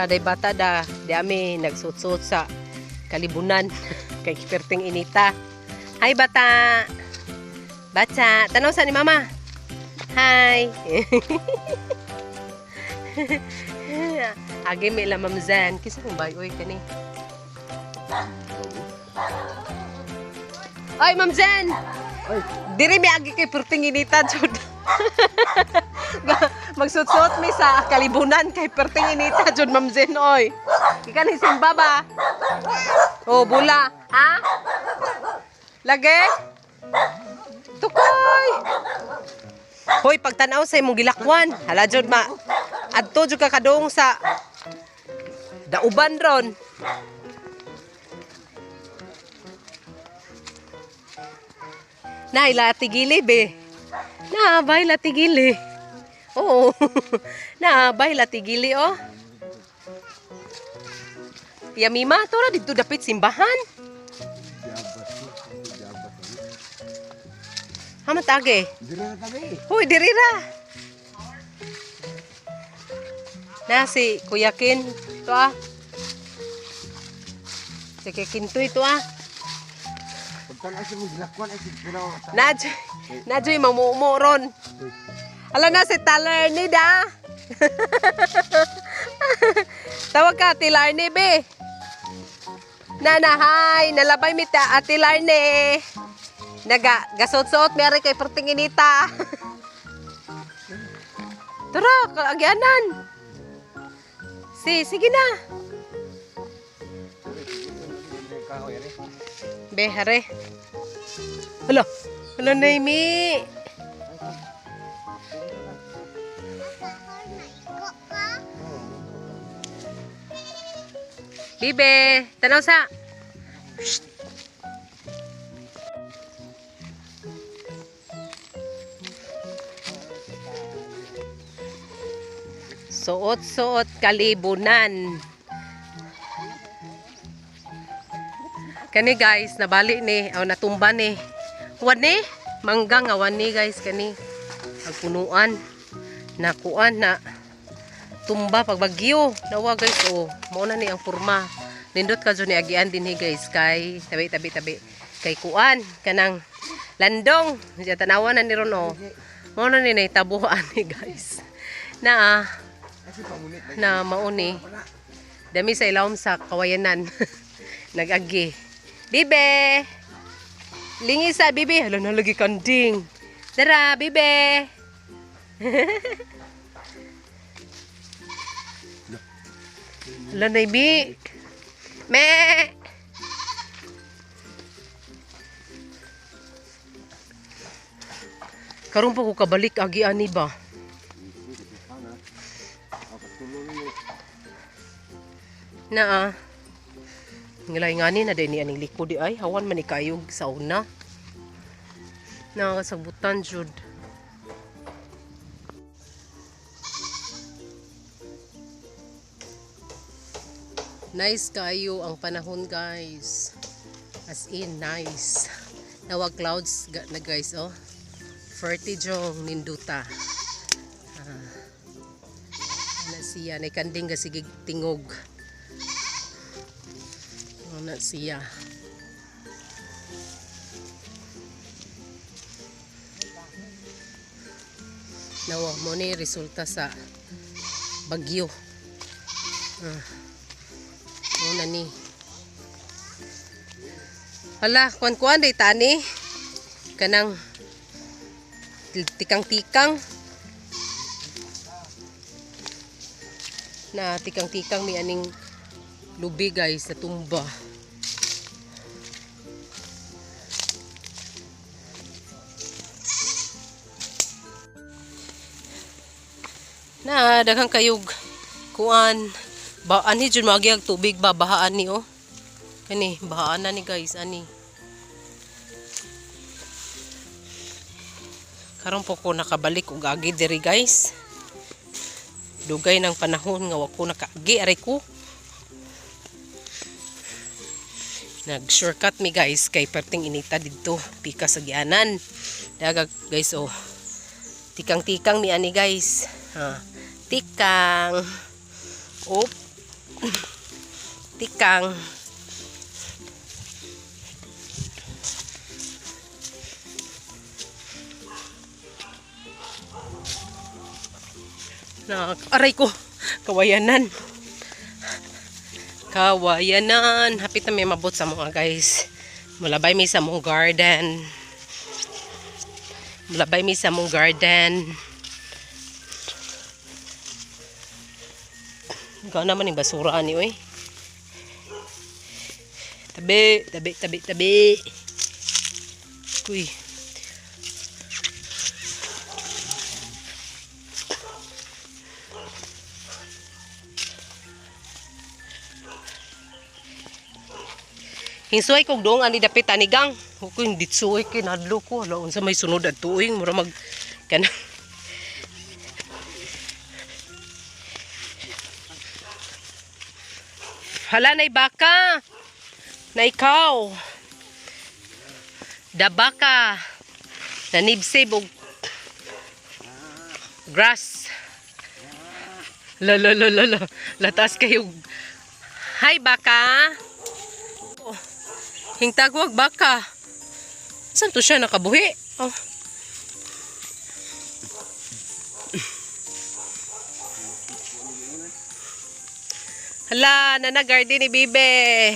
day bata da, di ami nagsuot-suot sa kalibunan kay perting inita. Hi bata. Bata, tanaw sa ni mama. Hi. Agi may la mamzan. Kisa kong bay oy kani. Oy mamzan. Oy, Diri mi agi kay perting inita jud. Magsuot-suot mi sa kalibunan kay perting inita jud mamzan oy. Ikan simba ba? Oh, bula. Ha? Lagi? Tukoy. Hoy, pagtanaw sa imong gilakwan. Hala jud ma. Adto jud ka kadung sa dauban ron. Na ila tigili be. Na bay la tigili. Oo. Na bay la tigili oh. Ya mima tora dito dapit simbahan. Hamat age. diri na tabi. Hoy, dirira. Na si Kuya Kin. Ito ah. Si Kintoy ito ah. Pagtan asi mo dilakwan ay siguro. Nadyo'y mamumo ron. Ala na si Talerny da. Tawag ka, Tilarny be. Nanahay, nalabay mi ta Tilarny. Gasot-sot, mayroon kay perting inita. Tara, kaagyanan. Sige na. Be, hare. Hala, Naimi. Bibe, tanaw sa. Shh. Suot-suot kalibunan. Kani guys, nabali ni, o natumba ni. Wani, manggang awan ni guys kani. Agpunuan, nakuan na tumba pagbagyo. Nawa guys, oh, mauna ni ang purma. Nindot ka dyan ni agian din guys, kay tabi. Kay kuan, kanang landong. Diyan tanawan na ni ron oh. Mauna ni naitabuhan ni guys. Na mauni dami sa ilawom sa kawayanan. Nagagi bibe lingi sa bibe. Hala na lagi kanding. Dara bibe. Hala na ibi me karon pa ko kabalik agi ani ba. Na ngilay ngani na din ni aning likod di ay hawan man ni kayog sa una. Nakasabutan jud. Nice kayo ang panahon guys. As in nice. Nawag clouds na guys oh. Fertijong ninduta. Na siya na kanding gasigig tingog. Na siya. Nawa mo ni resulta sa bagyo. Muna ni. Hala, kuan-kuan day tani. Kanang tikang-tikang. Na tikang-tikang mi aning lubi guys sa tumba. Na daghang kayog kuan ba ani jud magiag tubig ba bahaan ni oh. Kani bahaan na ni guys ani. Karon po ko nakabalik og agi diri guys. Dugay ng panahon nga wa ko nakaagi aray ko. Nag-shortcut mi guys kay perting inita dito pika sa gianan. Daga guys oh. Tikang-tikang mi ani guys. Ha. Tikang. Op. tikang. Aray ko, kawayanan. Kawayanan. Hapit na may mabot sa mga guys. Mulabay mi sa mong garden. Mulabay mi sa mong garden. Ikaw naman yung basura ni oy. Tabi, tabi, tabi, tabi. Kuy. Hinsuay kog doong ani dapit anigang. Ko hindi suoy kay nadlo ko. Ala unsa may sunod at tuig mura mag kana. Hala nay baka. Na ikaw. Da baka. Nanibsib og grass. La la la la la. Latas kayo. Hi baka. Hingtagwag baka. Saan to siya nakabuhi? Oh. Hala, nana garden ni Bibe.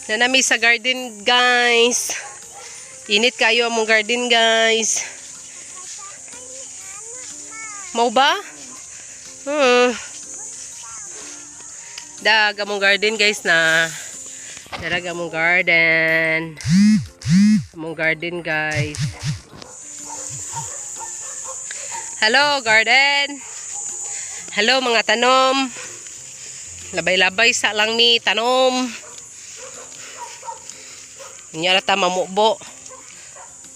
Nanami sa garden, guys. Init kayo among garden, guys. Mau ba? Dag among garden, guys, na. Darag among garden. Among garden, guys. Hello, garden. Hello, mga tanom. Labay-labay sa lang mi tanom. Nya ta mamubo.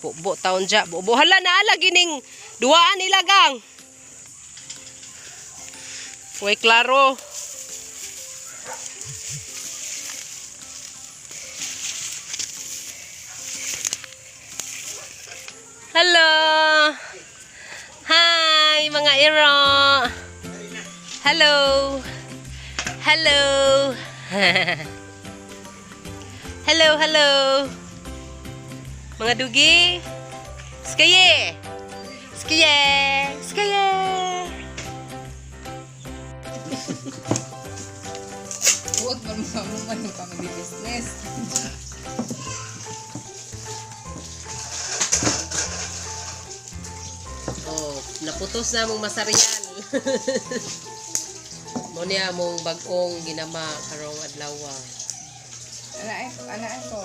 Bubo taon ja. Bubo hala na ala gining duaan ilagang. Uy, klaro. Hello. Hi, mga iro. Hello. Hello. Hello, hello. Mga dugi. Skaye. Skaye. Skaye. Huwag man mamuman yung family business. Oh, naputos na mong masarian. Mo niya mong bagong ginama karong adlaw. Ana ko.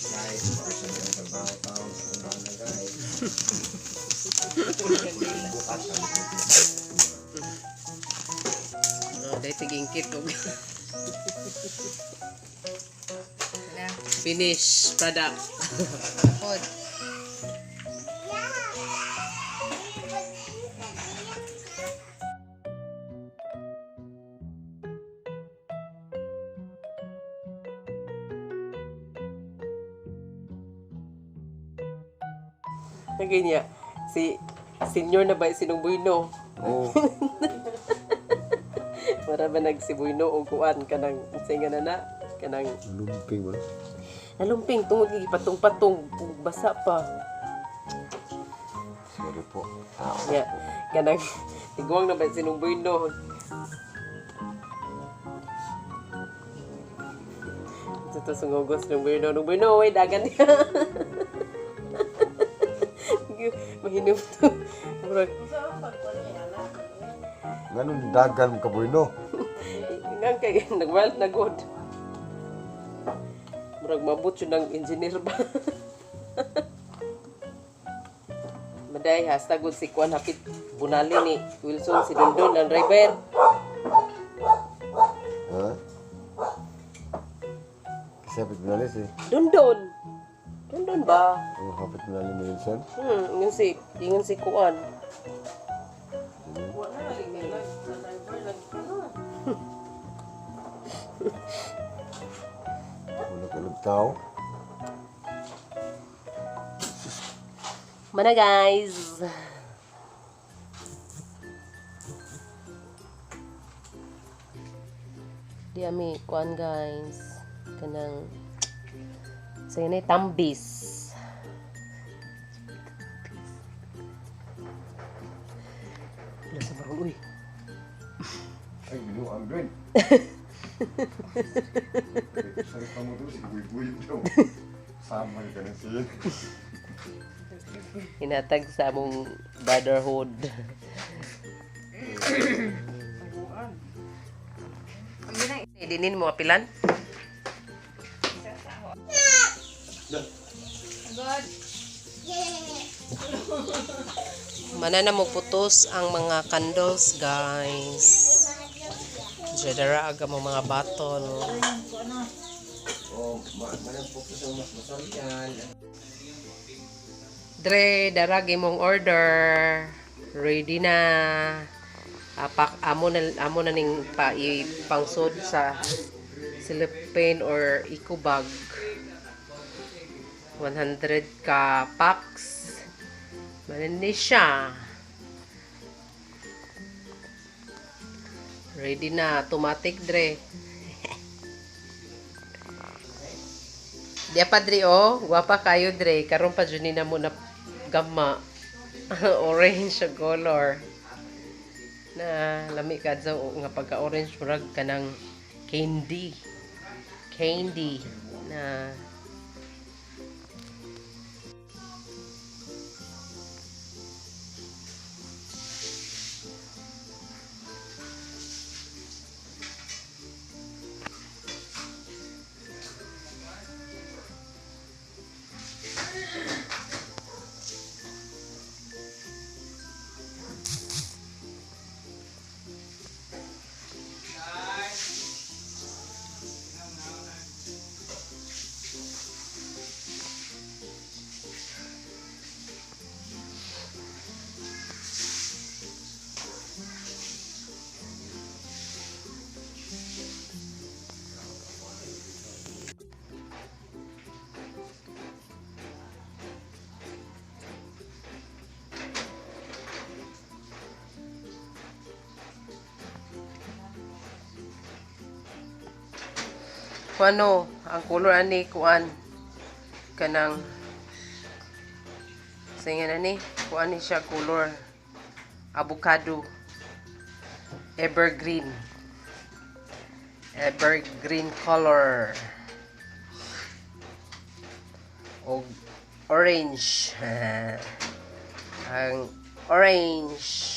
Guys, kasi yung trabaho-tao sa kumana, guys. Oh, dahil tigingkit og Ana, finish product. pod. Naganya si senior na ba sinungbuino? Oo. Para ba nagsibuino o kuan kanang singa na kanang Lumping ba? nalumping tungod gi patong-patong basa pa. Sorry po. Ya, kanang tiguang na ba sinungbuino? Ito sungogos ng buino, way dagan niya. Mahinom to. Murag, Ganun dagan ka boy, no? ingang kay nag-wild na good. Murag mabot yun ng engineer ba? Maday, hashtag good si Kwan hapit bunali ni Wilson, si Dundon, ang driver. Ha? Kasi hapit minalis eh. Dundon. Dundon ba? Oh, hapit minalis ni Wilson. Ingon si Kwan. Wala ka lang tao. Mana guys. Di ami kuan guys. Kanang sa so, tambis. Nasa barong uy. Ay, binuang green. Sorry pa mo doon, si buy-buy daw. Sama ka na siya. Hinatag sa among brotherhood. Idinin mo apilan? God. Mana na mo putos ang mga candles, guys. Dara aga mo mga bottle. Oh, manang po sa mas masalian. Dre, daragi mong order. Ready na. Apak amo na ning pangsod sa cellophane or eco bag. 100 ka packs. Manini siya. Ready na, automatic Dre. Diya pa Dre oh, guwapa kayo Dre. Karon pa dyan na mo na gama. Orange siya color. Na lami ka sa nga pagka-orange murag ka ng candy. Candy na kuano ang color ani kuan kanang singa na ni kuan ni siya color avocado evergreen color o orange ang orange